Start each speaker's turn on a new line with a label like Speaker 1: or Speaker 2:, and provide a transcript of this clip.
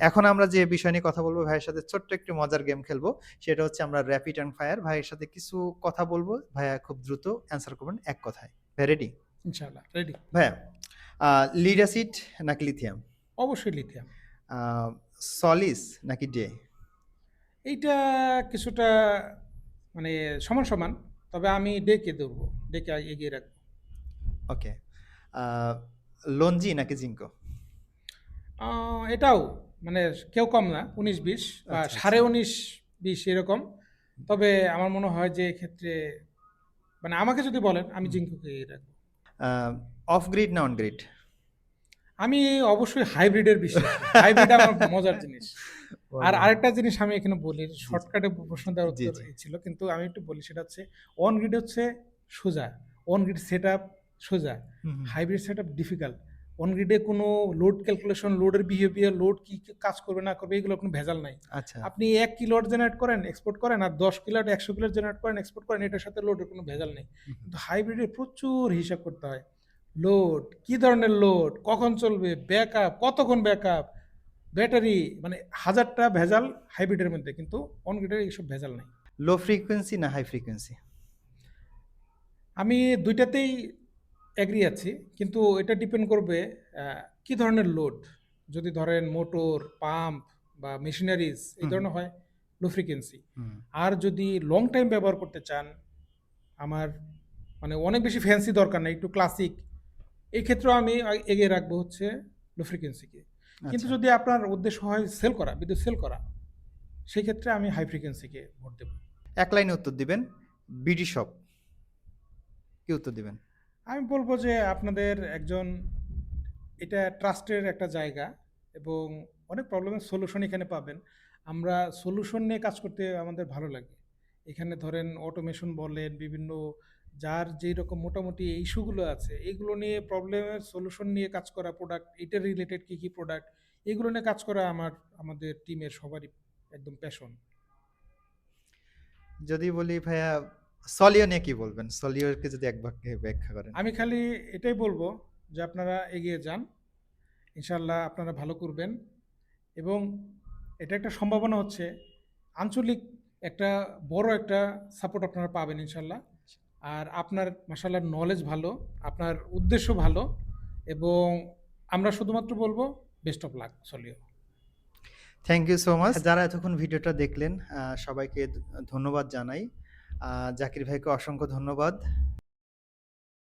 Speaker 1: এখন আমরা যে বিষয় নিয়ে কথা বলবো ভাইয়ের সাথে ছোট্ট একটি মজার গেম খেলবো। সেটা হচ্ছে আমরা র‍্যাপিড অ্যান্ড ফায়ার। ভাইয়ের সাথে কিছু কথা বলবো। ভাইয়া খুব দ্রুত অ্যান্সার করবেন এক কথায়। ভাইয়া রেডি?
Speaker 2: ইনশাআল্লাহ রেডি।
Speaker 1: ভাইয়া লিড অ্যাসিড নাকি লিথিয়াম?
Speaker 2: অবশ্যই লিথিয়াম।
Speaker 1: আ সলিস নাকি ডে?
Speaker 2: এইটা কিছুটা মানে সমান, সমান। তবে আমি ডেকে ধরবো। ডেকে এগিয়ে রাখবো।
Speaker 1: ওকে। আ লঞ্জি নাকি জিংকো?
Speaker 2: আ এটাও মানে কেউ কম না ১৯-২০ বা
Speaker 1: আচ্ছা, আচ্ছা।
Speaker 2: ১৯.৫-২০ এরকম। তবে আমার মনে হয় যে এক্ষেত্রে মানে আমাকে যদি বলেন আমি
Speaker 1: হুম।
Speaker 2: জিঙ্কোকে এগিয়ে রাখবো।
Speaker 1: আ অফ গ্রিড না অন গ্রিড?
Speaker 2: আমি অবশ্যই হাইব্রিডের বিশ্বাসী। হাইব্রিড আমার মজার জিনিস। আর
Speaker 1: বলেন।
Speaker 2: আরেকটা জিনিস আমি এখানে বলি,
Speaker 1: জি, জি।
Speaker 2: শর্টকাটে প্রশ্ন দেওয়ার
Speaker 1: জি,
Speaker 2: উত্তর
Speaker 1: জি।
Speaker 2: এই ছিল। কিন্তু আমি একটু বলি সেটা হচ্ছে অন গ্রিড হচ্ছে সোজা। অন গ্রিড সেটআপ সোজা।
Speaker 1: হুম, হুম।
Speaker 2: Hybrid setup difficult. অন গ্রিডে কোনো লোড ক্যালকুলেশন, লোডের বিহেভিয়ার, লোড কি কাজ করবে না করবে এগুলোর কোনো ভেজাল নাই।
Speaker 1: আচ্ছা।
Speaker 2: আপনি ১ কিলোওয়াট জেনারেট করেন, এক্সপোর্ট করেন আর ১০ কিলোওয়াট ১০০ কিলোওয়াট জেনারেট করেন, এক্সপোর্ট করেন এটার সাথে লোডের কোনো ভেজাল নেই।
Speaker 1: হুম, হুম।
Speaker 2: কিন্তু হাইব্রিডে প্রচুর হিসাব করতে হয়। লোড, কি ধরনের লোড, কখন চলবে, ব্যাকআপ, কতক্ষণ ব্যাকআপ, ব্যাটারি মানে হাজারটা ভেজাল হাইব্রিডের মধ্যে কিন্তু অন গ্রিডের এইসব ভেজাল নাই।
Speaker 1: লো ফ্রিকোয়েন্সি না হাই ফ্রিকোয়েন্সি?
Speaker 2: আমি দুইটাতেই এগ্রি আছি কিন্তু এটা ডিপেন্ড করবে কি ধরনের লোড। যদি ধরেন মোটর, পাম্প বা মেশিনারিজ এই
Speaker 1: হুম, হুম।
Speaker 2: ধরনের হয় লো ফ্রিকোয়েন্সি।
Speaker 1: হুম।
Speaker 2: আর যদি লং টাইম ব্যবহার করতে চান, আমার মানে অনেক বেশি ফ্যান্সি দরকার নাই, একটু ক্লাসিক, এই ক্ষেত্রেও আমি এগিয়ে রাখবো হচ্ছে লো ফ্রিকোয়েন্সিকে। কিন্তু
Speaker 1: আচ্ছা।
Speaker 2: যদি আপনার উদ্দেশ্য হয় সেল করা, বিদ্যুৎ সেল করা, সেই ক্ষেত্রে আমি হাই ফ্রিকোয়েন্সিকে ভোট দেব।
Speaker 1: এক লাইনে উত্তর দিবেন। BD shop. কি উত্তর দিবেন?
Speaker 2: আমি বলবো যে আপনাদের একজন, এটা ট্রাস্টের একটা জায়গা এবং অনেক প্রবলেমের সলিউশন এখানে পাবেন। আমরা সলিউশন নিয়ে কাজ করতে আমাদের ভালো লাগে। এখানে ধরেন অটোমেশন বলেন, বিভিন্ন যার যেই রকম মোটামুটি ইস্যুগুলো আছে, এগুলো নিয়ে প্রবলেমের সলিউশন নিয়ে কাজ করা, প্রোডাক্ট এটার রিলেটেড কী, কী প্রোডাক্ট, এগুলো নিয়ে কাজ করা আমাদের টিমের সবারই একদম প্যাশন।
Speaker 1: যদি বলি ভাইয়া সলিও নিয়ে কি বলবেন? সলিওকে যদি এক বাক্যে ব্যাখ্যা করেন।
Speaker 2: আমি খালি এটাই বলবো যে আপনারা এগিয়ে যান। ইনশাআল্লাহ আপনারা ভালো করবেন এবং এটা একটা সম্ভাবনা হচ্ছে আঞ্চলিক একটা বড় একটা সাপোর্ট আপনারা পাবেন ইনশাআল্লাহ। আর আপনার মাশাআল্লাহ নলেজ ভালো, আপনার উদ্দেশ্য ভালো এবং আমরা শুধুমাত্র বলবো বেস্ট অফ লাক সলিও।
Speaker 1: Thank you so much. যারা এতক্ষণ ভিডিওটা দেখলেন সবাইকে ধন্যবাদ জানাই। জাকির ভাইকে অসংখ্য ধন্যবাদ।